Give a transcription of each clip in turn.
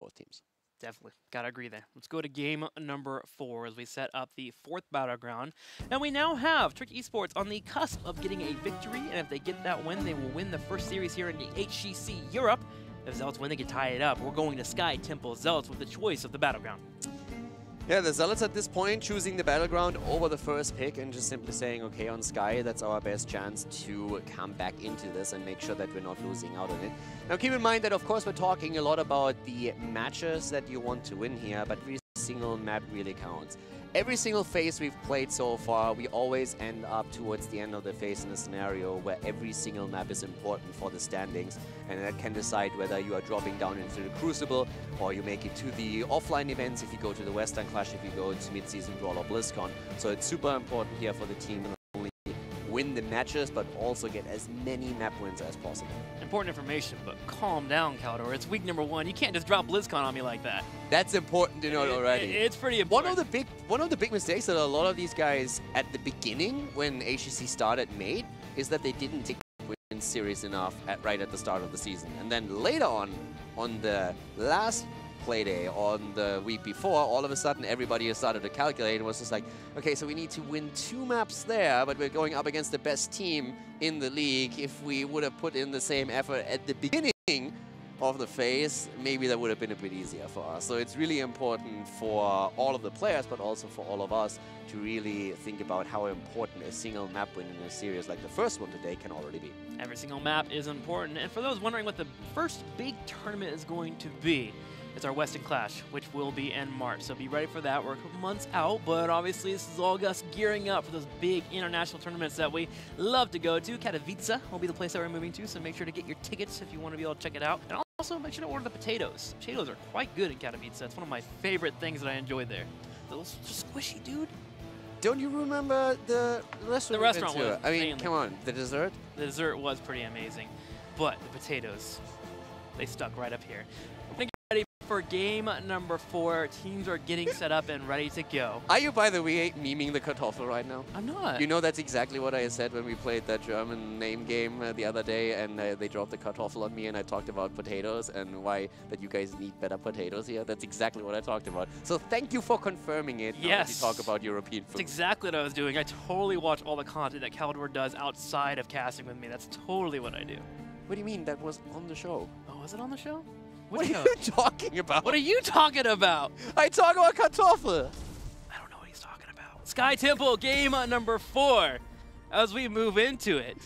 both teams. Definitely. Gotta agree there. Let's go to game number 4 as we set up the 4th battleground. And we now have Tricked Esports on the cusp of getting a victory, and if they get that win, they will win the first series here in the HGC Europe. If Zealots win, they can tie it up. We're going to Sky Temple Zealots with the choice of the battleground. Yeah, the Zealots at this point choosing the battleground over the first pick and just simply saying, okay, on Sky, that's our best chance to come back into this and make sure that we're not losing out on it. Now, keep in mind that, of course, we're talking a lot about the matches that you want to win here, but every single map really counts. Every single phase we've played so far, we always end up towards the end of the phase in a scenario where every single map is important for the standings, and that can decide whether you are dropping down into the Crucible or you make it to the offline events if you go to the Western Clash, if you go to Mid-Season Brawl or BlizzCon. So it's super important here for the team to not only win the matches, but also get as many map wins as possible. Important information, but calm down, Caldor. It's week number 1. You can't just drop BlizzCon on me like that. That's important to note already. It's pretty important. One of the big mistakes that a lot of these guys at the beginning, when HGC started, made is that they didn't take wins serious enough right at the start of the season, and then later on the last play day on the week before, all of a sudden everybody started to calculate and was just like, okay, so we need to win 2 maps there, but we're going up against the best team in the league. If we would have put in the same effort at the beginning of the phase, maybe that would have been a bit easier for us. So it's really important for all of the players, but also for all of us to really think about how important a single map win in a series like the first one today can already be. Every single map is important, and for those wondering what the first big tournament is going to be, it's our Western Clash, which will be in March. So be ready for that. We're a couple months out, but obviously this is all us gearing up for those big international tournaments that we love to go to. Katowice will be the place that we're moving to, so make sure to get your tickets if you want to be able to check it out. And also make sure to order the potatoes. Potatoes are quite good in Katowice. It's one of my favorite things that I enjoy there. Those are just squishy, dude. Don't you remember the restaurant? The restaurant was. I mean, come on, the dessert? The dessert was pretty amazing, but the potatoes, they stuck right up here. For game number 4, teams are getting set up and ready to go. Are you, by the way, memeing the Kartoffel right now? I'm not. You know that's exactly what I said when we played that German name game the other day, and they dropped the Kartoffel on me, and I talked about potatoes and why that you guys need better potatoes here. That's exactly what I talked about. So thank you for confirming it. Yes. As you talk about European food. That's exactly what I was doing. I totally watch all the content that Caldor does outside of casting with me. That's totally what I do. What do you mean? That was on the show. Oh, was it on the show? What are you talking about? What are you talking about? I talk about Kartoffel. I don't know what he's talking about. Sky Temple, game number 4, as we move into it.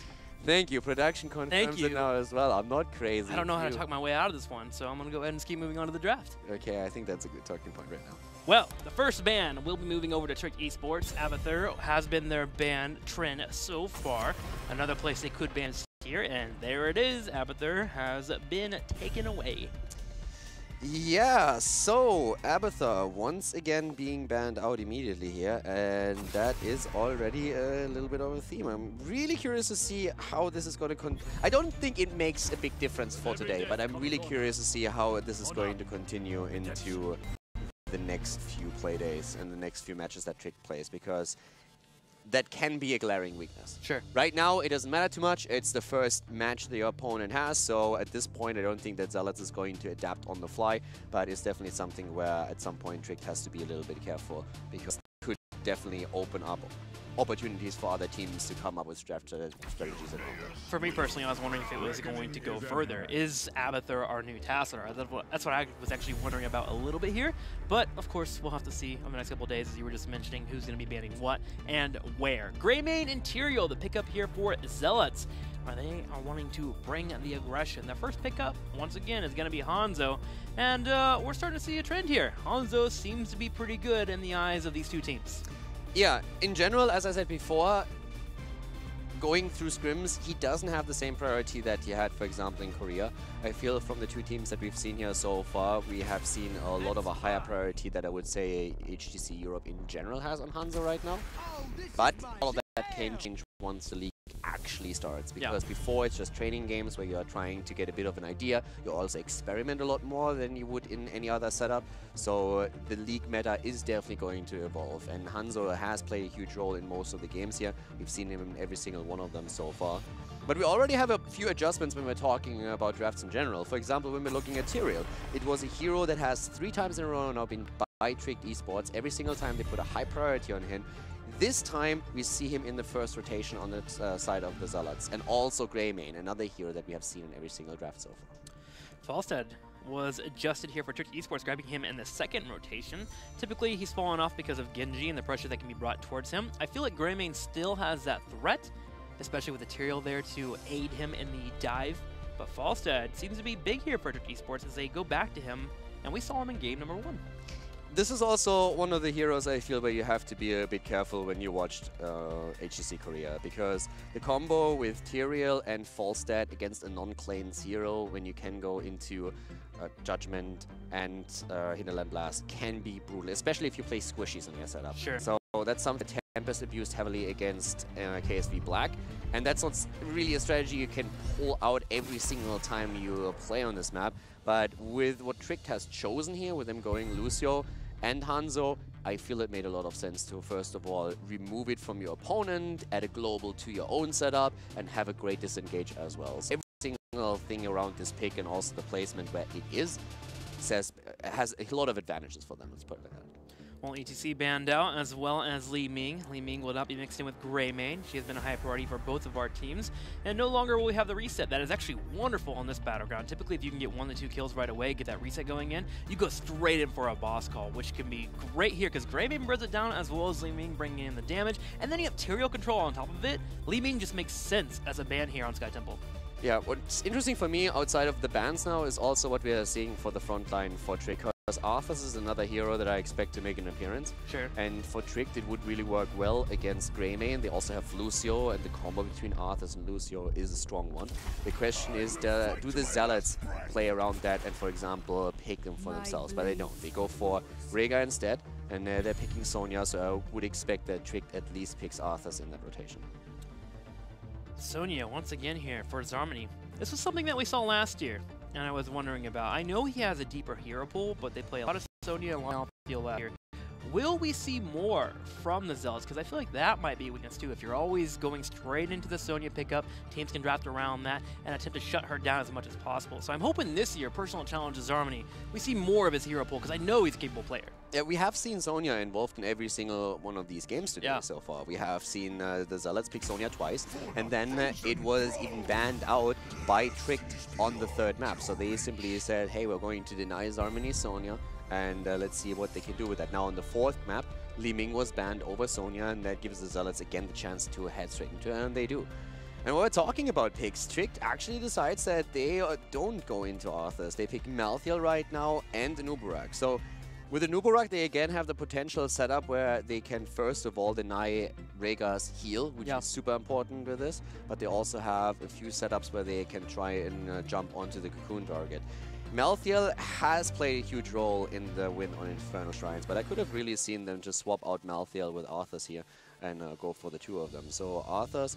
Thank you. Production confirms it now as well. I'm not crazy. I don't know how to talk my way out of this one, so I'm going to go ahead and keep moving on to the draft. Okay, I think that's a good talking point right now. Well, the first ban will be moving over to Tricked Esports. Abathur has been their ban trend so far. Another place they could ban here, and there it is. Abathur has been taken away. Yeah, so Abathur once again being banned out immediately here, and that is already a little bit of a theme. I'm really curious to see how this is going to I don't think it makes a big difference for today, but I'm really curious to see how this is going to continue into the next few play days and the next few matches that take place, because that can be a glaring weakness. Sure. Right now, it doesn't matter too much. It's the first match the opponent has, so at this point, I don't think that Zealots is going to adapt on the fly, but it's definitely something where at some point Tricked has to be a little bit careful, because it could definitely open up opportunities for other teams to come up with strategies at home. For me personally, I was wondering if it was going to go further. Is Abathur our new Tassadar? That's what I was actually wondering about a little bit here. But, of course, we'll have to see over the next couple of days, as you were just mentioning, who's going to be banning what and where. Greymane Interior, the pickup here for Zealots. They are wanting to bring the aggression. Their first pickup, once again, is going to be Hanzo. And we're starting to see a trend here. Hanzo seems to be pretty good in the eyes of these two teams. Yeah, in general, as I said before, going through scrims, he doesn't have the same priority that he had, for example, in Korea. I feel from the two teams that we've seen here so far, we have seen a lot of a higher priority that I would say HGC Europe in general has on Hanzo right now. But all of that can change once the league actually starts, because before it's just training games where you're trying to get a bit of an idea. You also experiment a lot more than you would in any other setup. So the league meta is definitely going to evolve, and Hanzo has played a huge role in most of the games here. We've seen him in every single one of them so far. But we already have a few adjustments when we're talking about drafts in general. For example, when we're looking at Tyrael, it was a hero that has 3 times in a row now been by Tricked Esports. Every single time they put a high priority on him. This time, we see him in the first rotation on the side of the Zealots. And also Greymane, another hero that we have seen in every single draft so far. Falstad was adjusted here for Tricked Esports, grabbing him in the second rotation. Typically, he's fallen off because of Genji and the pressure that can be brought towards him. I feel like Greymane still has that threat, especially with the Tyrael there to aid him in the dive. But Falstad seems to be big here for Tricked Esports as they go back to him, and we saw him in game number 1. This is also one of the heroes I feel where you have to be a bit careful when you watched HGC Korea, because the combo with Tyrael and Falstad against a non-claimed hero when you can go into Judgment and Hinterland Blast can be brutal, especially if you play squishies in your setup. Sure. So that's something that Tempest abused heavily against KSV Black, and that's not really a strategy you can pull out every single time you play on this map. But with what Tricked has chosen here, with them going Lucio and Hanzo, I feel it made a lot of sense to, first of all, remove it from your opponent, add a global to your own setup, and have a great disengage as well. So every single thing around this pick and also the placement where it is has a lot of advantages for them, let's put it like that. Well, ETC banned out, as well as Li Ming. Li Ming will not be mixed in with Greymane. She has been a high priority for both of our teams. And no longer will we have the reset. That is actually wonderful on this battleground. Typically, if you can get 1 to 2 kills right away, get that reset going in, you go straight in for a boss call, which can be great here, because Greymane brings it down, as well as Li Ming bringing in the damage. And then you have Tyrael control on top of it. Li Ming just makes sense as a ban here on Sky Temple. Yeah, what's interesting for me outside of the bans now is also what we are seeing for the front line for Trick. Because Arthas is another hero that I expect to make an appearance. Sure. And for Tricked, it would really work well against Greymane. They also have Lucio, and the combo between Arthas and Lucio is a strong one. The question is, do the Zealots play around that and, for example, pick them for themselves? But they don't. They go for Rega instead, and they're picking Sonya, so I would expect that Tricked at least picks Arthas in that rotation. Sonya, once again here for Zarmony. This was something that we saw last year, and I was wondering about. I know he has a deeper hero pool, but they play a lot of Sonya and a lot of field out here. Will we see more from the Zealots? Because I feel like that might be a weakness too. If you're always going straight into the Sonya pickup, teams can draft around that and attempt to shut her down as much as possible. So I'm hoping this year, Personal Challenge to Zarmony, we see more of his hero pool, because I know he's a capable player. Yeah, we have seen Sonya involved in every single one of these games today so far. We have seen the Zealots pick Sonya twice, and then it was even banned out by Tricked on the 3rd map. So they simply said, hey, we're going to deny Zarmony Sonya, and let's see what they can do with that. Now on the 4th map, Li Ming was banned over Sonya, and that gives the Zealots again the chance to head straight into it, and they do. And when we're talking about picks, Tricked actually decides that they don't go into Arthas. They pick Malthael right now and Nubarak. So with the Nubarak, they again have the potential setup where they can first of all deny Rega's heal, which is super important with this, but they also have a few setups where they can try and jump onto the Cocoon target. Malthael has played a huge role in the win on Inferno Shrines, but I could have really seen them just swap out Malthael with Arthas here and go for the 2 of them. So Arthas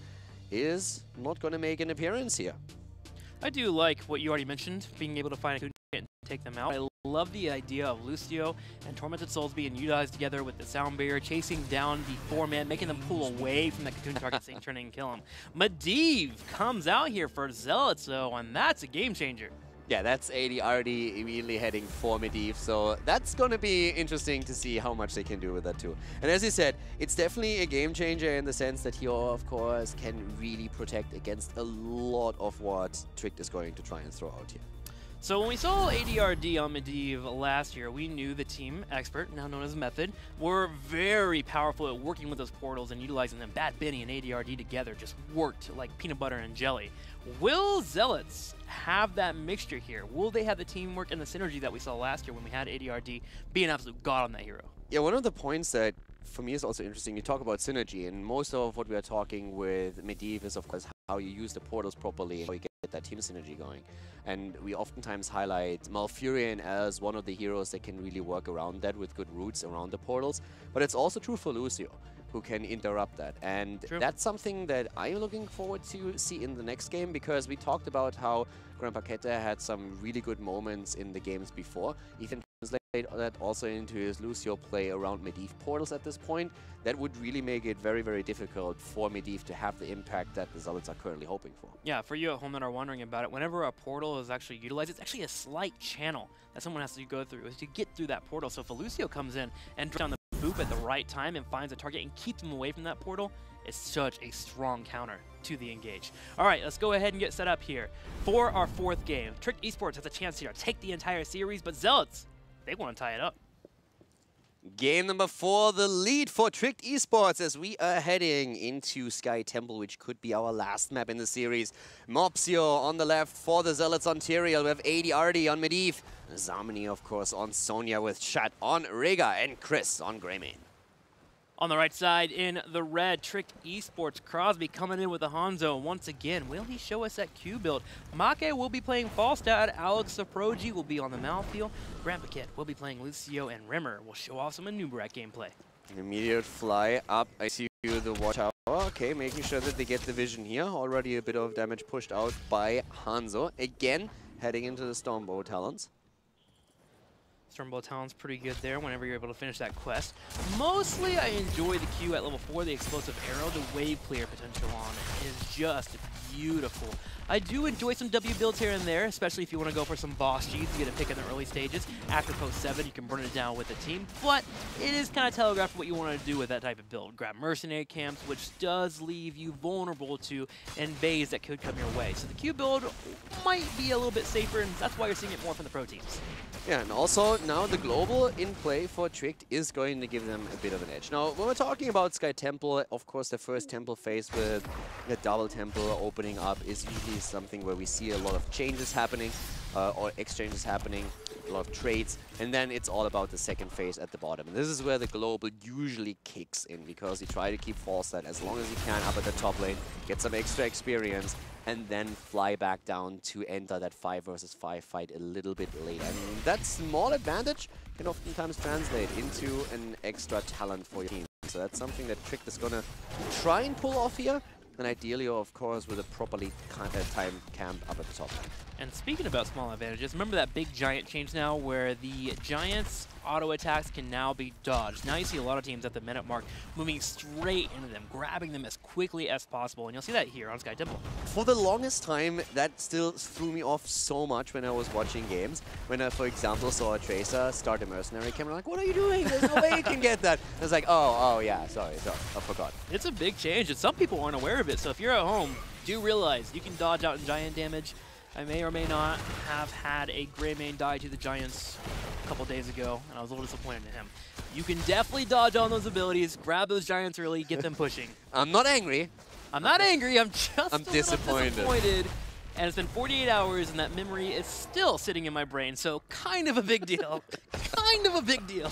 is not going to make an appearance here. I do like what you already mentioned, being able to find a Cocoon and take them out. I love the idea of Lucio and Tormented Souls being utilized together with the Sound Barrier, chasing down the 4-man, making them pull away from the Cocoon target, saying turn and kill him. Medivh comes out here for Zealots, though, and that's a game changer. Yeah, that's ADRD immediately heading for Medivh, so that's going to be interesting to see how much they can do with that too. And as you said, it's definitely a game changer in the sense that he, of course, can really protect against a lot of what Tricked is going to try and throw out here. So when we saw ADRD on Medivh last year, we knew the team expert, now known as Method, were very powerful at working with those portals and utilizing them. Bad Benny and ADRD together just worked like peanut butter and jelly. Will Zealots have that mixture here? Will they have the teamwork and the synergy that we saw last year when we had ADRD be an absolute god on that hero? Yeah, one of the points that for me is also interesting, you talk about synergy, and most of what we are talking with Medivh is, of course, how you use the portals properly, how you get that team synergy going. And we oftentimes highlight Malfurion as one of the heroes that can really work around that with good roots around the portals, but it's also true for Lucio, who can interrupt that. And that's something that I'm looking forward to see in the next game, because we talked about how Grandpa Keta had some really good moments in the games before. Ethan that also into his Lucio play around Medivh portals at this point, that would really make it very, very difficult for Medivh to have the impact that the Zealots are currently hoping for. Yeah, for you at home that are wondering about it, whenever a portal is actually utilized, it's actually a slight channel that someone has to go through to get through that portal. So if a Lucio comes in and drops down the boop at the right time and finds a target and keeps them away from that portal, it's such a strong counter to the engage. All right, let's go ahead and get set up here for our fourth game. Tricked Esports has a chance here to take the entire series, but Zealots, they want to tie it up. Game number 4, the lead for Tricked Esports as we are heading into Sky Temple, which could be our last map in the series. Mopsio on the left for the Zealots on Tyrael. We have AD on Medivh. Zamini, of course, on Sonya with Chat on Rega and Chris on Greymane. On the right side, in the red, Tricked Esports, Crosby coming in with the Hanzo once again. Will he show us that Q build? Make will be playing Falstad, Alex Saprogi will be on the Malfield, Grant Paquette will be playing Lucio, and Rimmer will show off some Anubarak gameplay. Immediate fly up. I see the watch tower. Okay, making sure that they get the vision here. Already a bit of damage pushed out by Hanzo. Again, heading into the Stormbow Talons. Stormbow Talon's pretty good there whenever you're able to finish that quest. Mostly I enjoy the Q at level 4, the explosive arrow. The wave clear potential on it is just beautiful. I do enjoy some W builds here and there, especially if you want to go for some boss Gs to get a pick in the early stages. After post 7, you can burn it down with the team, but it is kind of telegraphed what you want to do with that type of build. Grab mercenary camps, which does leave you vulnerable to invades that could come your way. So the Q build might be a little bit safer, and that's why you're seeing it more from the pro teams. Yeah, and also now the global in play for Tricked is going to give them a bit of an edge. Now, when we're talking about Sky Temple, of course, the first temple phase with the double temple opening up is usually something where we see a lot of changes happening, or exchanges happening, a lot of trades, and then it's all about the second phase at the bottom. And this is where the global usually kicks in, because you try to keep Falstad as long as you can up at the top lane, get some extra experience, and then fly back down to enter that 5 versus 5 fight a little bit later. And that small advantage can oftentimes translate into an extra talent for your team. So that's something that Tricked is going to try and pull off here. And ideally, of course, with a properly timed camp up at the top. And speaking about small advantages, remember that big giant change now where the giants' auto attacks can now be dodged. Now you see a lot of teams at the minute mark moving straight into them, grabbing them as quickly as possible. And you'll see that here on Sky Temple. For the longest time, that still threw me off so much when I was watching games. When I, for example, saw a Tracer start a mercenary camp, I'm like, what are you doing? There's no way you can get that. I was like, oh yeah, sorry, I forgot. It's a big change, and some people aren't aware of it. So if you're at home, do realize you can dodge out in giant damage. I may or may not have had a Greymane die to the Giants a couple days ago, and I was a little disappointed in him. You can definitely dodge on those abilities, grab those Giants early, get them pushing. I'm not angry. I'm not angry, I'm just disappointed. And it's been 48 hours, and that memory is still sitting in my brain, so kind of a big deal. Kind of a big deal.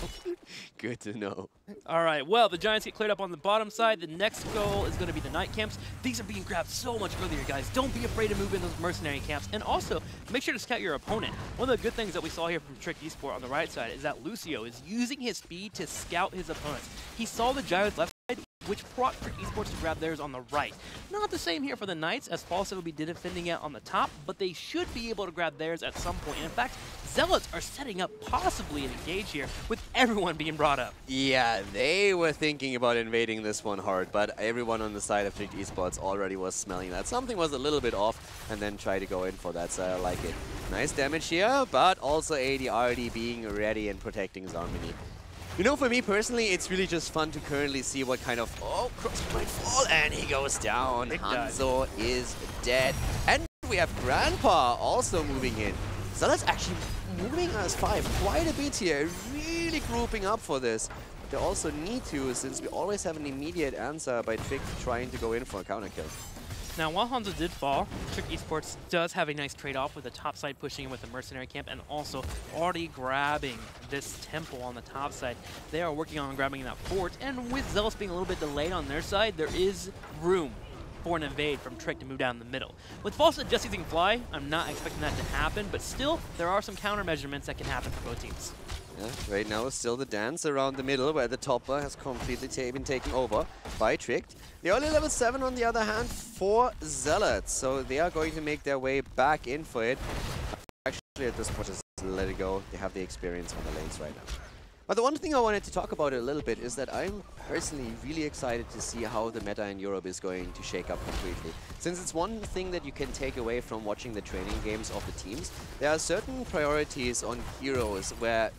Good to know. All right, well, the Giants get cleared up on the bottom side. The next goal is going to be the night camps. These are being grabbed so much earlier, guys. Don't be afraid to move in those mercenary camps. And also, make sure to scout your opponent. One of the good things that we saw here from Tricked Esport on the right side is that Lucio is using his speed to scout his opponents. He saw the Giants left side, which brought Tricked Esports to grab theirs on the right. Not the same here for the Knights, as Falstad will be defending it on the top, but they should be able to grab theirs at some point. And in fact, Zealots are setting up possibly an engage here with everyone being brought up. Yeah, they were thinking about invading this one hard, but everyone on the side of Tricked Esports already was smelling that. Something was a little bit off, and then try to go in for that, so I like it. Nice damage here, but also AD already being ready and protecting Zarmini. You know, for me personally, it's really just fun to currently see what kind of... Oh, Crosby might fall, and he goes down. Hanzo is dead. And we have Grandpa also moving in. So that's actually moving us 5 quite a bit here. Really grouping up for this. But they also need to, since we always have an immediate answer by Trick trying to go in for a counter kill. Now, while Hanzo did fall, Tricked Esports does have a nice trade-off with the top side pushing in with the mercenary camp and also already grabbing this temple on the top side. They are working on grabbing that fort, and with Zealous being a little bit delayed on their side, there is room for an invade from Trick to move down the middle. With Falstad just using Fly, I'm not expecting that to happen, but still, there are some counter measurements that can happen for both teams. Yeah, right now it's still the dance around the middle where the topper has completely been taken over by Tricked. The only level 7 on the other hand for Zealots, so they are going to make their way back in for it. Actually at this point let it go. They have the experience on the lanes right now. But the one thing I wanted to talk about a little bit is that I'm personally really excited to see how the meta in Europe is going to shake up completely. Since it's one thing that you can take away from watching the training games of the teams, there are certain priorities on heroes where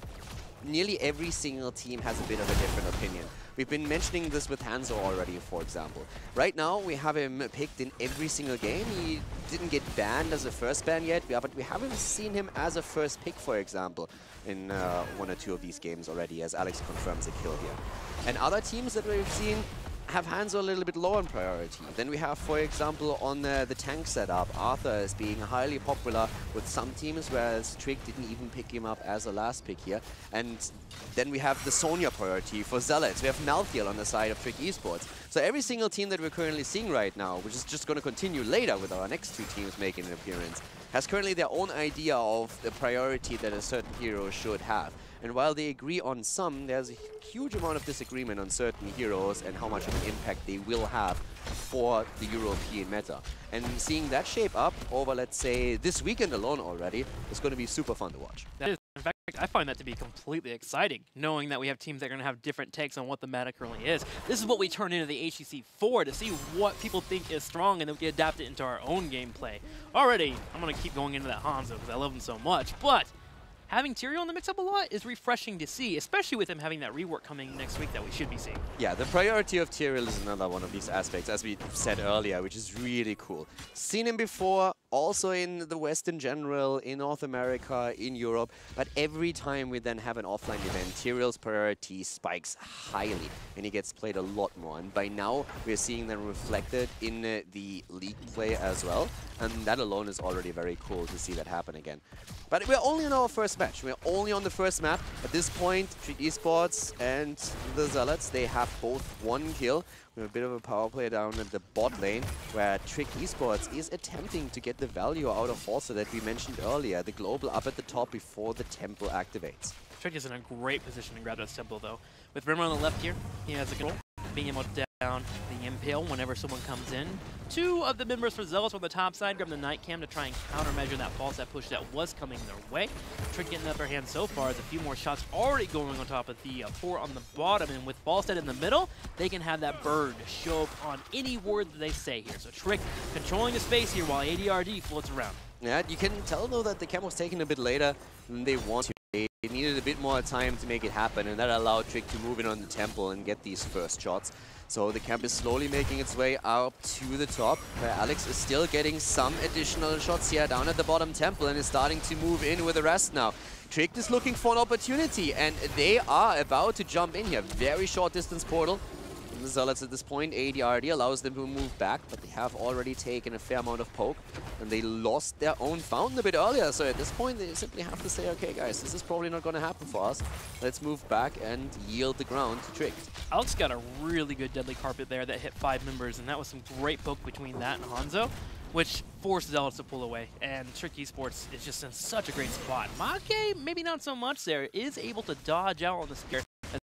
nearly every single team has a bit of a different opinion. We've been mentioning this with Hanzo already, for example. Right now, we have him picked in every single game. He didn't get banned as a first ban yet, but we haven't seen him as a first pick, for example, in one or two of these games already, as Alex confirms a kill here. And other teams that we've seen have Hanzo a little bit low on priority. Then we have, for example, on the tank setup, Arthur is being highly popular with some teams, whereas Trick didn't even pick him up as a last pick here. And then we have the Sonya priority for Zealots. We have Malthiel on the side of Tricked Esports. So every single team that we're currently seeing right now, which is just going to continue later with our next two teams making an appearance, has currently their own idea of the priority that a certain hero should have. And while they agree on some, there's a huge amount of disagreement on certain heroes and how much of an impact they will have for the European meta. And seeing that shape up over, let's say, this weekend alone already, is going to be super fun to watch. That is, in fact, I find that to be completely exciting, knowing that we have teams that are going to have different takes on what the meta currently is. This is what we turn into the HGC for, to see what people think is strong, and then we can adapt it into our own gameplay. Already, I'm going to keep going into that Hanzo because I love him so much, but having Tyrael in the mix-up a lot is refreshing to see, especially with him having that rework coming next week that we should be seeing. Yeah, the priority of Tyrael is another one of these aspects, as we said earlier, which is really cool. Seen him before, also in the West in general, in North America, in Europe, but every time we then have an offline event, Tyrael's priority spikes highly, and he gets played a lot more. And by now, we're seeing them reflected in the league play as well, and that alone is already very cool to see that happen again. But we're only on our first match. We're only on the first map. At this point, Tricked Esports and the Zealots, they have both one kill. We have a bit of a power play down at the bot lane, where Tricked Esports is attempting to get the value out of Forcer that we mentioned earlier, the global up at the top before the temple activates. Trick is in a great position to grab this temple, though. With Rimmer on the left here, he has a control, being able to down the impale whenever someone comes in. Two of the members for Zealots on the top side grab the night cam to try and countermeasure that false set push that was coming their way. Trick getting the upper hand so far as a few more shots already going on top of the 4 on the bottom, and with Falstead in the middle, they can have that bird show up on any word that they say here. So Trick controlling the space here while ADRD floats around. Yeah, you can tell though that the cam was taken a bit later than they wanted. They needed a bit more time to make it happen, and that allowed Trick to move in on the temple and get these first shots. So the camp is slowly making its way up to the top, where Alex is still getting some additional shots here down at the bottom temple and is starting to move in with the rest now. Trick is looking for an opportunity, and they are about to jump in here. Very short distance portal. The Zealots at this point, ADRD allows them to move back, but they have already taken a fair amount of poke, and they lost their own fountain a bit earlier. So at this point, they simply have to say, okay, guys, this is probably not going to happen for us. Let's move back and yield the ground to Trick. Alex got a really good deadly carpet there that hit 5 members, and that was some great poke between that and Hanzo, which forced Zealots to pull away. And Tricked Esports is just in such a great spot. Make, maybe not so much there, is able to dodge out on the spear.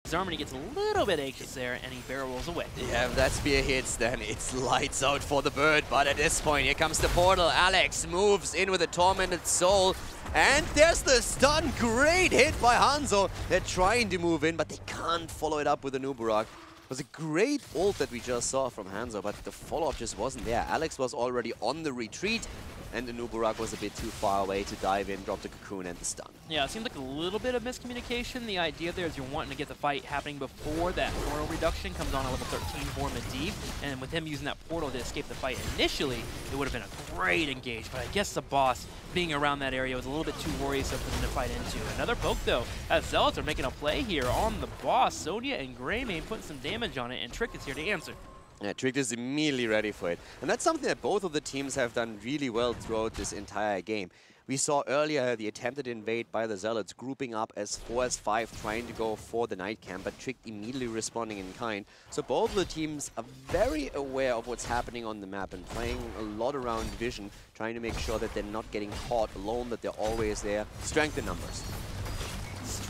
Zarmany gets a little bit anxious there, and he barrel rolls away. Yeah, if that spear hits, then it's lights out for the bird. But at this point, here comes the portal. Alex moves in with a Tormented Soul. And there's the stun. Great hit by Hanzo. They're trying to move in, but they can't follow it up with a Nubarak. It was a great ult that we just saw from Hanzo, but the follow-up just wasn't there. Alex was already on the retreat, and the Nubarak was a bit too far away to dive in, drop the cocoon, and the stun. Yeah, it seemed like a little bit of miscommunication. The idea there is you're wanting to get the fight happening before that portal reduction comes on at level 13 for Medivh, and with him using that portal to escape the fight initially, it would have been a great engage, but I guess the boss being around that area was a little bit too worrisome for them to fight into. Another poke, though, as Zealots are making a play here on the boss. Sonya and Greymane putting some damage on it, and Trick is here to answer. Yeah, Trick is immediately ready for it. And that's something that both of the teams have done really well throughout this entire game. We saw earlier the attempted invade by the Zealots, grouping up as 4 as 5, trying to go for the night camp, but Trick immediately responding in kind. So both of the teams are very aware of what's happening on the map and playing a lot around vision, trying to make sure that they're not getting caught alone, that they're always there. Strength in numbers.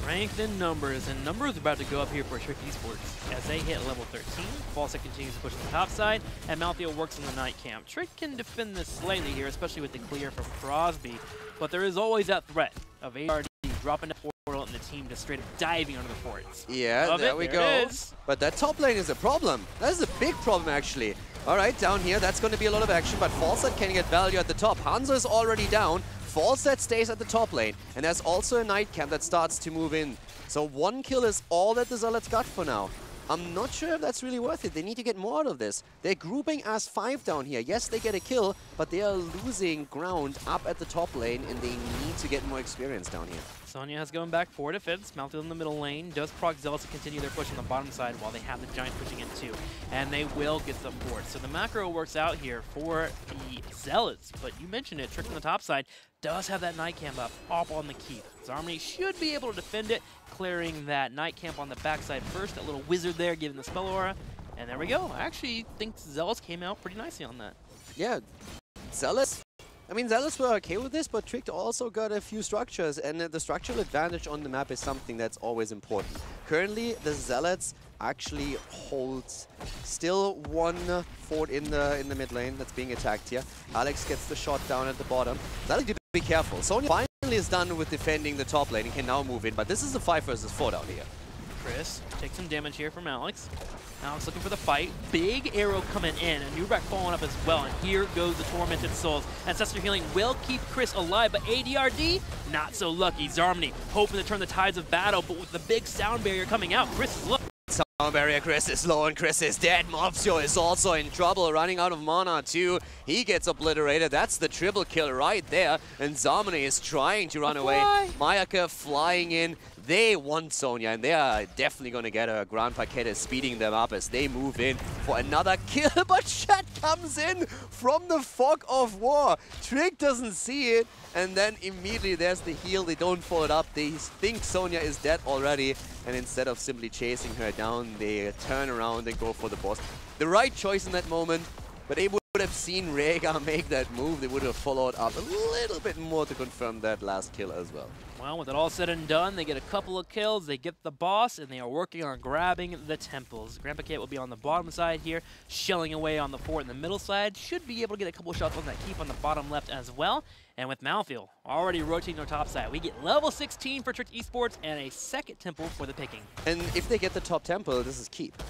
Strength in numbers, and numbers are about to go up here for Tricked Esports as they hit level 13. Falset continues to push the top side, and Malthael works on the night camp. Trick can defend this slightly here, especially with the clear from Crosby, but there is always that threat of HRD dropping the portal and the team just straight up diving under the forts. Yeah, there we go. But that top lane is a problem. That is a big problem, actually. All right, down here, that's going to be a lot of action, but Falset can get value at the top. Hanzo is already down. Falset stays at the top lane, and there's also a night camp that starts to move in. So 1 kill is all that the Zealots got for now. I'm not sure if that's really worth it. They need to get more out of this. They're grouping as 5 down here. Yes, they get a kill, but they are losing ground up at the top lane, and they need to get more experience down here. Sonya has gone back for defense. Malthael in the middle lane. Does proc Zealots to continue their push on the bottom side while they have the Giant pushing in too. And they will get the fort. So the macro works out here for the Zealots. But you mentioned it, Trick on the top side does have that night camp up on the keep. Zarmany should be able to defend it, clearing that night camp on the backside first. That little wizard there giving the spell aura. And there we go. I actually think Zealots came out pretty nicely on that. Yeah, Zealots. I mean, Zealots were okay with this, but Tricked also got a few structures, and the structural advantage on the map is something that's always important. Currently, the Zealots actually holds still 1 fort in the mid lane that's being attacked here. Alex gets the shot down at the bottom. Alex, be careful. Sonya finally is done with defending the top lane and can now move in, but this is a 5 versus 4 down here. Chris takes some damage here from Alex. Alex looking for the fight. Big arrow coming in, and Nubrak following up as well. And here goes the Tormented Souls. Ancestor Healing will keep Chris alive, but ADRD, not so lucky. Zarmany hoping to turn the tides of battle, but with the big sound barrier coming out, Chris is looking. Sound barrier, Chris is low and Chris is dead. Mopsio is also in trouble, running out of mana too. He gets obliterated. That's the triple kill right there. And Zarmany is trying to run away. Mayaka flying in. They want Sonya, and they are definitely going to get her. Grand Paquette is speeding them up as they move in for another kill, but Shat comes in from the fog of war. Trick doesn't see it, and then immediately there's the heal. They don't follow it up. They think Sonya is dead already, and instead of simply chasing her down, they turn around and go for the boss. The right choice in that moment, but they would have seen Rhaegar make that move. They would have followed up a little bit more to confirm that last kill as well. Well, with it all said and done, they get a couple of kills, they get the boss, and they are working on grabbing the temples. Grand Paquette will be on the bottom side here, shelling away on the fort in the middle side. Should be able to get a couple of shots on that keep on the bottom left as well. And with Malthael already rotating their top side, we get level 16 for Tricked Esports and a second temple for the picking. And if they get the top temple, this is keep.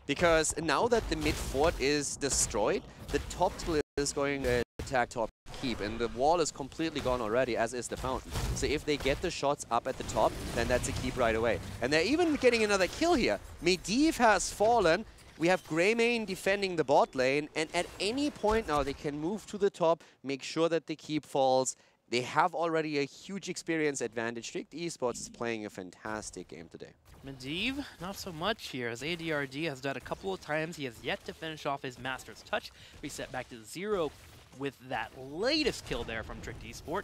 Because now that the mid fort is destroyed, the top temple is going to attack top keep, and the wall is completely gone already, as is the fountain. So if they get the shots up at the top, then that's a keep right away. And they're even getting another kill here. Medivh has fallen. We have Greymane defending the bot lane, and at any point now they can move to the top, make sure that the keep falls. They have already a huge experience advantage. Tricked Esports is playing a fantastic game today. Medivh, not so much here, as ADRD has done a couple of times. He has yet to finish off his Master's Touch. Reset back to 0 with that latest kill there from Tricked Esport.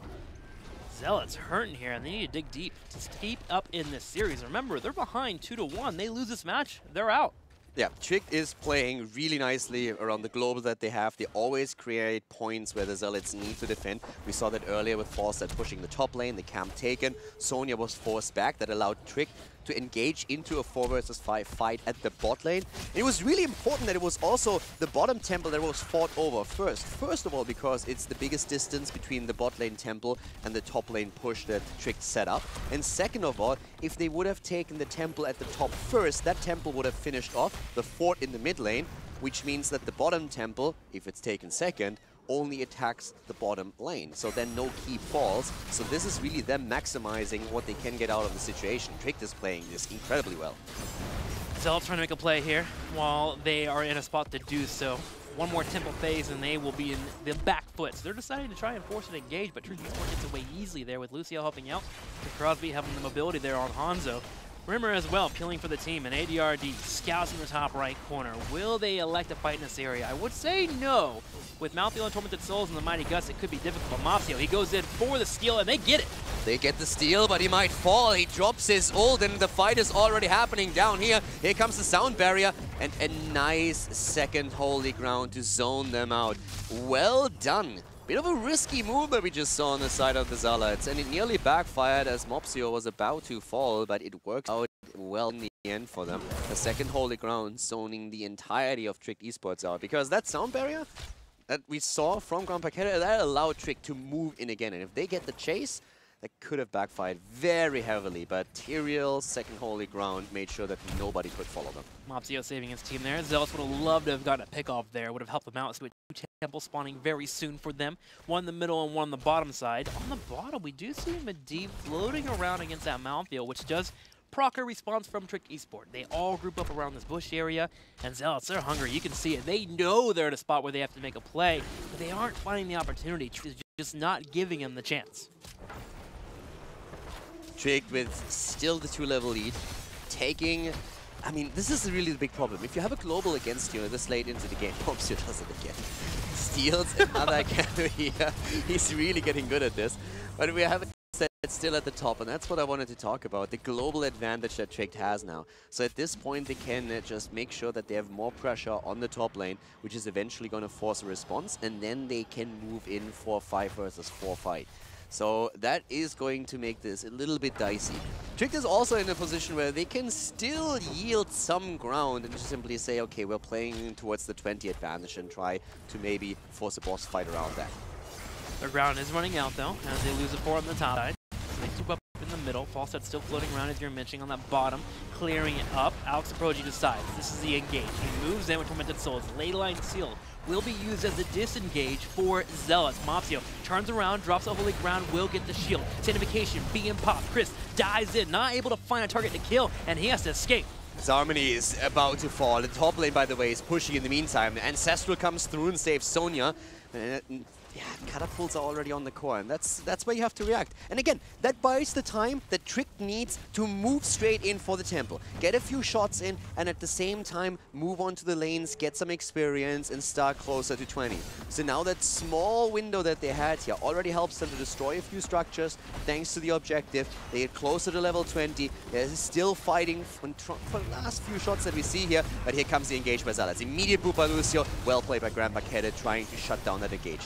Zealots hurting here, and they need to dig deep to keep up in this series. Remember, they're behind 2-1. They lose this match, they're out. Yeah, Tricked is playing really nicely around the global that they have. They always create points where the Zealots need to defend. We saw that earlier with Falset pushing the top lane, the camp taken. Sonya was forced back. That allowed Tricked to engage into a 4 versus 5 fight at the bot lane. And it was really important that it was also the bottom temple that was fought over first. First of all, because it's the biggest distance between the bot lane temple and the top lane push that Tricked set up. And second of all, if they would have taken the temple at the top first, that temple would have finished off the fort in the mid lane, which means that the bottom temple, if it's taken second, only attacks the bottom lane. So then no keep falls. So this is really them maximizing what they can get out of the situation. Tricked is playing this incredibly well. Zealots trying to make a play here while they are in a spot to do so. One more temple phase and they will be in the back foot. So they're deciding to try and force an engage, but Tricked Esport gets away easily there with Lucio helping out. And Crosby having the mobility there on Hanzo. Rimmer as well, peeling for the team, and ADRD scouts in the top right corner. Will they elect to fight in this area? I would say no. With Malthael and Tormented Souls and the Mighty Guts, it could be difficult. Mopsio, he goes in for the steal, and they get it. They get the steal, but he might fall. He drops his ult, and the fight is already happening down here. Here comes the sound barrier, and a nice second holy ground to zone them out. Well done Bit of a risky move that we just saw on the side of the Zealots, and it nearly backfired as Mopsio was about to fall, but it worked out well in the end for them. The second holy ground zoning the entirety of Tricked Esports out, because that sound barrier that we saw from Grandpa Keta, that allowed Trick to move in again, and if they get the chase, that could have backfired very heavily, but Tyrael's second holy ground made sure that nobody could follow them. Mopsio saving his team there. Zealots would have loved to have gotten a pick off there, would have helped them out. So two temples spawning very soon for them. One in the middle and one on the bottom side. On the bottom, we do see Medivh floating around against that Mountfield, which does proc a response from Tricked Esport. They all group up around this bush area, and Zealots, they're hungry. You can see it. They know they're at a spot where they have to make a play, but they aren't finding the opportunity. Trick is just not giving them the chance. Trick with still the 2-level lead, taking... I mean, this is really the big problem. If you have a global against you this late into the game, Mopsio does it again. Steals another cannon here. He's really getting good at this. But we have it still at the top, and that's what I wanted to talk about, the global advantage that Tricked has now. So at this point, they can just make sure that they have more pressure on the top lane, which is eventually going to force a response, and then they can move in for a 5 versus 4 fight. So that is going to make this a little bit dicey. Tricked is also in a position where they can still yield some ground and just simply say, okay, we're playing towards the 20 advantage and try to maybe force a boss fight around that. Their ground is running out though, as they lose a 4 on the top side. So they keep up in the middle. Falstad still floating around as you're mentioning on that bottom, clearing it up. Alex Aproji decides this is the engage. He moves in with Tormented Souls. Ley line sealed will be used as a disengage for Zealots. Mopsio turns around, drops a holy ground, will get the shield. Sandification being popped. Chris dives in, not able to find a target to kill, and he has to escape. Harmony is about to fall. The top lane, by the way, is pushing in the meantime. Ancestral comes through and saves Sonya. Yeah, catapults are already on the core, and that's where you have to react. And again, that buys the time that Tricked needs to move straight in for the temple. Get a few shots in, and at the same time, move on to the lanes, get some experience, and start closer to 20. So now that small window that they had here already helps them to destroy a few structures, thanks to the objective. They get closer to level 20. They're still fighting for the last few shots that we see here, but here comes the engage by Zealots. Immediate boot by Lucio, well played by Grandpa Keta, trying to shut down that engage.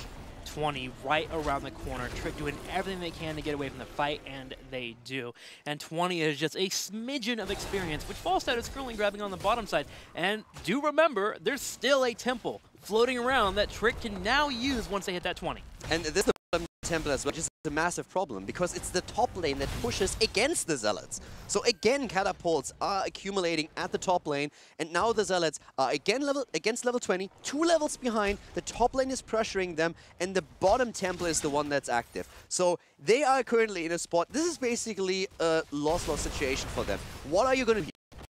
20 right around the corner. Trick doing everything they can to get away from the fight, and they do. And 20 is just a smidgen of experience, which Falstad is currently grabbing on the bottom side. And do remember, there's still a temple floating around that Trick can now use once they hit that 20. And this is the temple as well, which is a massive problem, because it's the top lane that pushes against the Zealots. So again, catapults are accumulating at the top lane, and now the Zealots are again against level 20, 2 levels behind. The top lane is pressuring them, and the bottom temple is the one that's active. So they are currently in a spot. This is basically a loss-loss situation for them. What are you going to do?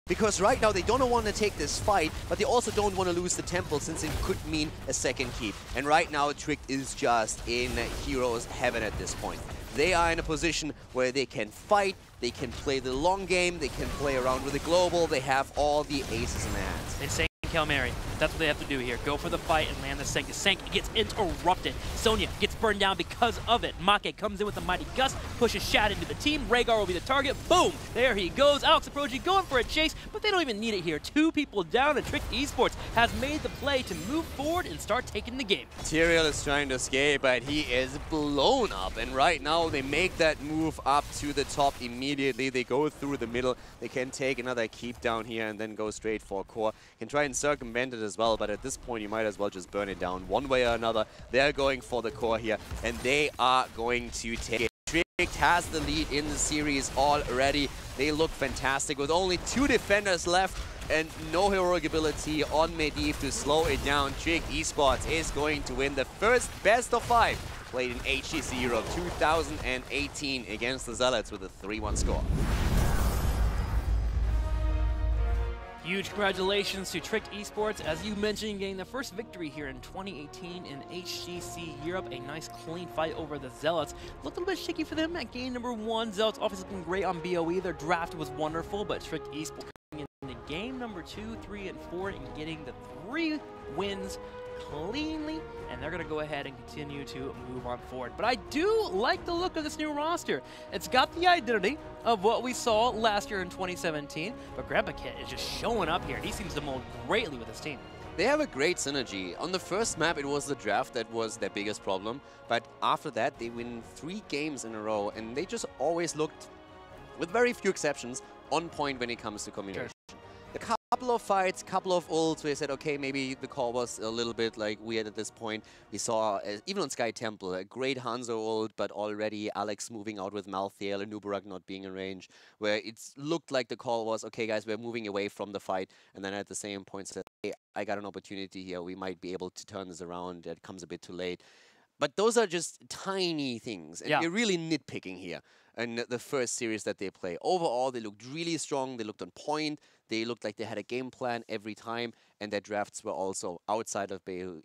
Because right now they don't want to take this fight, but they also don't want to lose the temple, since it could mean a second keep. And right now Tricked is just in hero's heaven at this point. They are in a position where they can fight, they can play the long game, they can play around with the global, they have all the aces in their hands. They say Kalmari. That's what they have to do here. Go for the fight and land the Sank. The Sank gets interrupted. Sonya gets burned down because of it. Make comes in with a mighty gust, pushes Shad into the team. Rhaegar will be the target. Boom! There he goes. Alex Aproji going for a chase, but they don't even need it here. 2 people down, and Tricked Esports has made the play to move forward and start taking the game. Tyrael is trying to escape, but he is blown up, and right now they make that move up to the top immediately. They go through the middle. They can take another keep down here and then go straight for a core. Can try and circumvent it as well, but at this point you might as well just burn it down one way or another. They're going for the core here, and they are going to take it. Tricked has the lead in the series already. They look fantastic with only 2 defenders left and no heroic ability on Medivh to slow it down. Tricked Esports is going to win the first best of 5 played in HGC Europe 2018 against the Zealots with a 3-1 score. Huge congratulations to Tricked Esports, as you mentioned, getting the first victory here in 2018 in HGC Europe. A nice clean fight over the Zealots. Looked a little bit shaky for them at game number 1. Zealots obviously looking great on BOE. Their draft was wonderful, but Tricked Esports coming in game number 2, 3, and 4 and getting the 3 wins cleanly, and they're going to go ahead and continue to move on forward. But I do like the look of this new roster. It's got the identity of what we saw last year in 2017, but Grandpa Keta is just showing up here, and he seems to mold greatly with his team. They have a great synergy. On the first map, it was the draft that was their biggest problem. But after that, they win 3 games in a row. And they just always looked, with very few exceptions, on point when it comes to communication. Sure. A couple of fights, couple of ults, where they said, okay, maybe the call was a little bit like weird at this point. We saw, even on Sky Temple, a great Hanzo ult, but already Alex moving out with Malthael and Nubarak not being in range, where it looked like the call was, okay, guys, we're moving away from the fight. And then at the same point said, hey, I got an opportunity here. We might be able to turn this around. It comes a bit too late. But those are just tiny things. And you're really nitpicking here in the first series that they play. Overall, they looked really strong. They looked on point. They looked like they had a game plan every time. And their drafts were also, outside of BOE,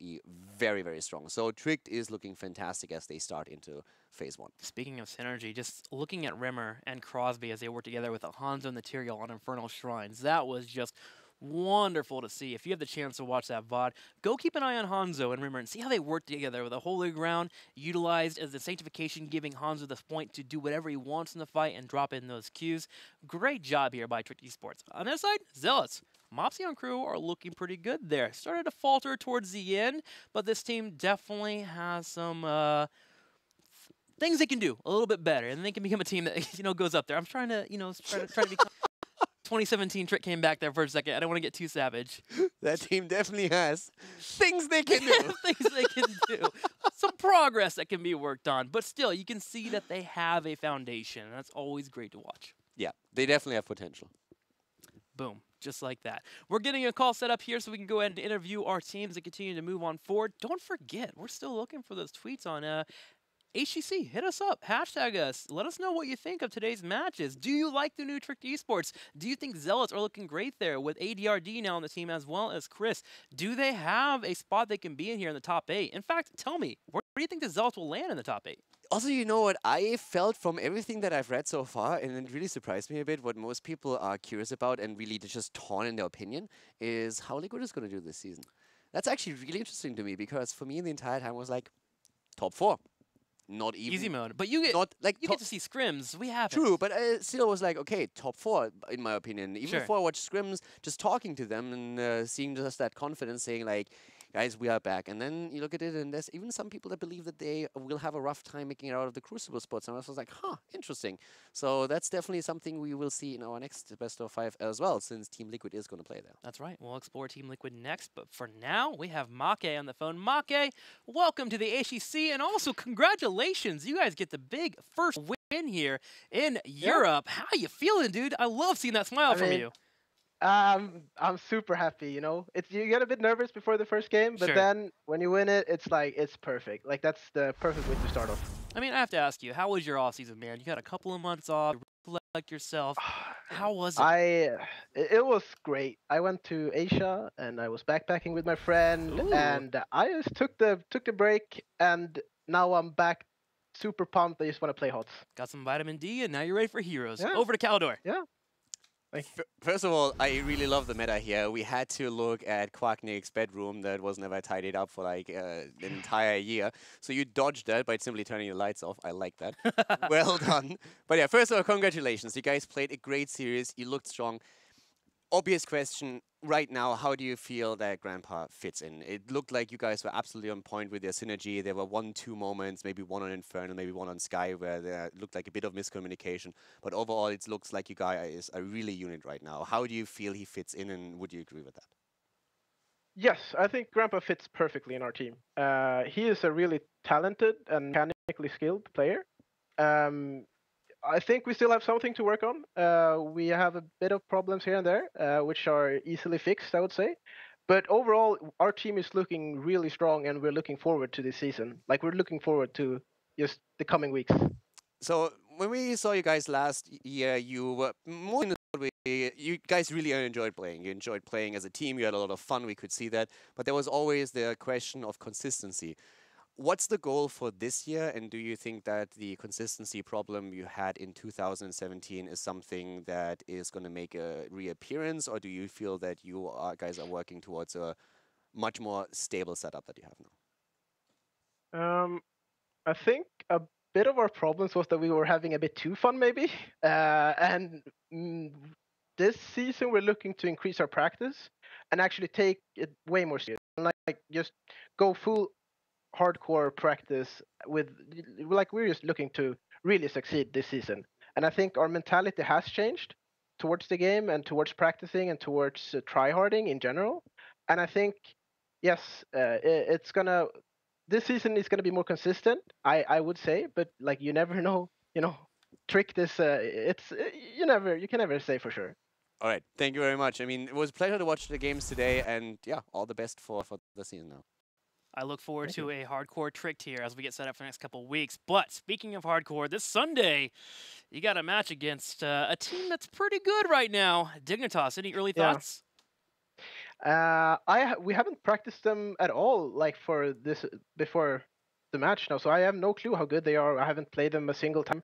very, very strong. So Tricked is looking fantastic as they start into Phase 1. Speaking of synergy, just looking at Rimmer and Crosby as they work together with Hanzo and the Tyrael on Infernal Shrines, that was just wonderful to see. If you have the chance to watch that VOD, go keep an eye on Hanzo and Rimmer and see how they work together with a Holy Ground utilized as the sanctification, giving Hanzo the point to do whatever he wants in the fight and drop in those Qs. Great job here by Tricked Esports. On this side, Zealots. Mopsy and crew are looking pretty good there. Started to falter towards the end, but this team definitely has some things they can do a little bit better, and they can become a team that goes up there. I'm trying to try to become 2017 Trick came back there for a second. I don't want to get too savage. That team definitely has things they can do. Things they can do. Some progress that can be worked on. But still, you can see that they have a foundation. And that's always great to watch. Yeah, they definitely have potential. Boom. Just like that. We're getting a call set up here so we can go ahead and interview our teams and continue to move on forward. Don't forget, we're still looking for those tweets on HGC, hit us up, hashtag us, let us know what you think of today's matches. Do you like the new Tricked Esports? Do you think Zealots are looking great there with ADRD now on the team as well as Chris? Do they have a spot they can be in here in the top 8? In fact, tell me, where do you think the Zealots will land in the top 8? Also, you know what I felt from everything that I've read so far, and it really surprised me a bit, what most people are curious about and really just torn in their opinion, is how Liquid is going to do this season. That's actually really interesting to me, because for me the entire time was like, top 4. Not even easy mode, but you get you get to see scrims. We have true, but I still was like, okay, top 4 in my opinion. Even before I watched scrims, just talking to them and seeing just that confidence, saying like, guys, we are back. And then you look at it, and there's even some people that believe that they will have a rough time making it out of the Crucible spots. And I was like, huh, interesting. So that's definitely something we will see in our next best of 5 as well, since Team Liquid is going to play there. That's right. We'll explore Team Liquid next. But for now, we have Make on the phone. Make, welcome to the HGC, and also congratulations. You guys get the big first win here in Europe. How you feeling, dude? I love seeing that smile from you. I'm super happy, you get a bit nervous before the first game, but then when you win it, it's like, it's perfect. Like, that's the perfect way to start off. I mean, I have to ask you, how was your off season, man? You got a couple of months off, like yourself. How was it? It was great. I went to Asia and I was backpacking with my friend. Ooh. And I just took the break, and now I'm back super pumped. I just want to play HOTS. Got some vitamin D, and now you're ready for Heroes. Yeah. Over to Caldor. Yeah. First of all, I really love the meta here. We had to look at Quacknick's bedroom that was never tidied up for like an entire year. So you dodged that by simply turning the lights off. I like that. Well done. But yeah, first of all, congratulations. You guys played a great series. You looked strong. Obvious question right now, how do you feel that Grandpa fits in? It looked like you guys were absolutely on point with their synergy. There were 1-2 moments, maybe one on Infernal, maybe one on Sky, where there looked like a bit of miscommunication. But overall, it looks like you guys are really unit right now. How do you feel he fits in, and would you agree with that? Yes, I think Grandpa fits perfectly in our team. He is a really talented and mechanically skilled player. I think we still have something to work on. We have a bit of problems here and there, which are easily fixed, I would say. But overall, our team is looking really strong, and we're looking forward to this season. Like, we're looking forward to just the coming weeks. So when we saw you guys last year, you were more in the you guys really enjoyed playing. You enjoyed playing as a team. You had a lot of fun. We could see that. But there was always the question of consistency. What's the goal for this year, and do you think that the consistency problem you had in 2017 is something that is going to make a reappearance, or do you feel that you guys are working towards a much more stable setup that you have now? I think a bit of our problems was that we were having a bit too fun, maybe. And this season, we're looking to increase our practice and actually take it way more serious. And like just go full hardcore practice with, like, we're just looking to really succeed this season. And I think our mentality has changed towards the game and towards practicing and towards tryharding in general. And I think, yes, it's gonna, this season is gonna be more consistent, I would say, but like you never know, trick this, you can never say for sure. All right, thank you very much. I mean, it was a pleasure to watch the games today, and yeah, all the best for the season now. I look forward to a hardcore Tricked here as we get set up for the next couple of weeks. But speaking of hardcore, this Sunday, you got a match against a team that's pretty good right now, Dignitas. Any early thoughts? We haven't practiced them at all, like for this before the match now, so I have no clue how good they are. I haven't played them a single time.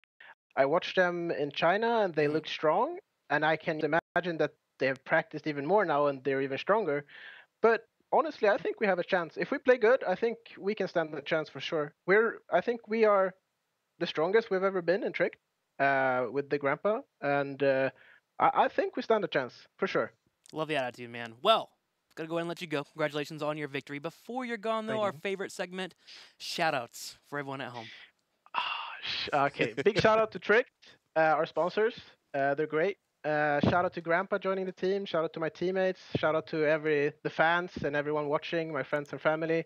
I watched them in China, and they look strong, and I can imagine that they have practiced even more now, and they're even stronger. But honestly, I think we have a chance. If we play good, I think we can stand a chance for sure. I think we are the strongest we've ever been in Tricked with the Grandpa, and I think we stand a chance for sure. Love the attitude, man. Well, gotta go ahead and let you go. Congratulations on your victory. Before you're gone, though, our favorite segment, shoutouts for everyone at home. Okay, big shout out to Tricked, our sponsors. They're great. Shout out to Grandpa joining the team. Shout out to my teammates. Shout out to the fans and everyone watching, my friends and family.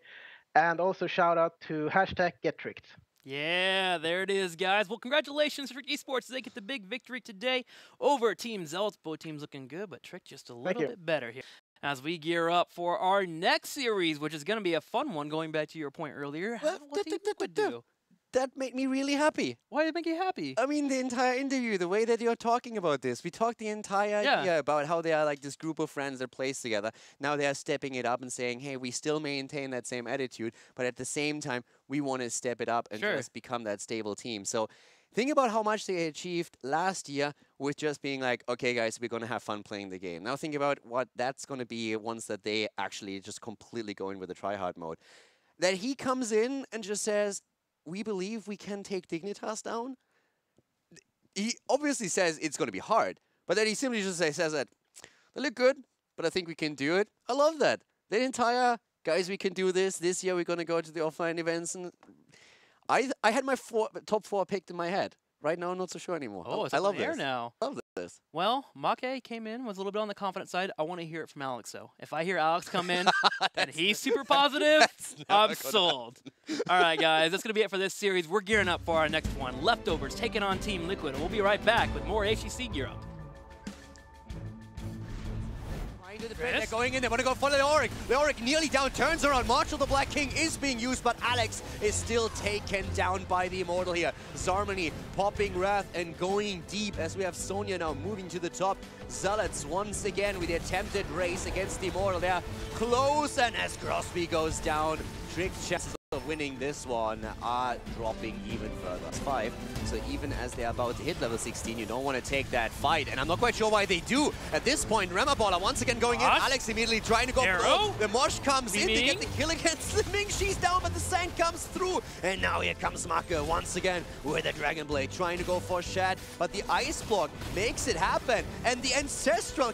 And also shout out to #GetTricked. Yeah, there it is, guys. Well, congratulations to Tricked Esports. They get the big victory today over Team Zealots. Both teams looking good, but Tricked just a little bit better here. As we gear up for our next series, which is going to be a fun one, going back to your point earlier. What do you do? That made me really happy. Why did it make you happy? I mean, the entire interview, the way that you're talking about this. We talked the entire idea about how they are like this group of friends that plays together. Now they are stepping it up and saying, hey, we still maintain that same attitude, but at the same time, we want to step it up and just become that stable team. So think about how much they achieved last year with just being like, okay, guys, we're going to have fun playing the game. Now think about what that's going to be once that they actually just completely go in with the try-hard mode. That he comes in and just says, we believe we can take Dignitas down. He obviously says it's going to be hard, but then he simply just says that they look good, but I think we can do it. I love that. The entire, guys, we can do this. This year we're going to go to the offline events. And I had my top 4 picked in my head. Right now, I'm not so sure anymore. Oh, it's I love this. Now. I love this. Well, Make came in, was a little bit on the confident side. I want to hear it from Alex, though. If I hear Alex come in and he's super positive, I'm sold. All right, guys, that's going to be it for this series. We're gearing up for our next one. Leftovers taking on Team Liquid. We'll be right back with more HGC Gear Up. They're going in, they want to go for Leoric. Leoric nearly down, turns around. Marshall the Black King is being used, but Alex is still taken down by the Immortal here. Zarmany popping Wrath and going deep as we have Sonya now moving to the top. Zealots once again with the attempted race against the Immortal. They are close, and as Crosby goes down, Tricked chances of winning this one are dropping even further. It's 5, so even as they're about to hit level 16, you don't want to take that fight, and I'm not quite sure why they do. At this point, Remaballer once again going in, Alex immediately trying to go through. The Mosh comes in to get the kill against Slimming. She's down, but the Sand comes through, and now here comes Maka once again with a Dragon Blade, trying to go for Shad, but the Ice Block makes it happen, and the Ancestral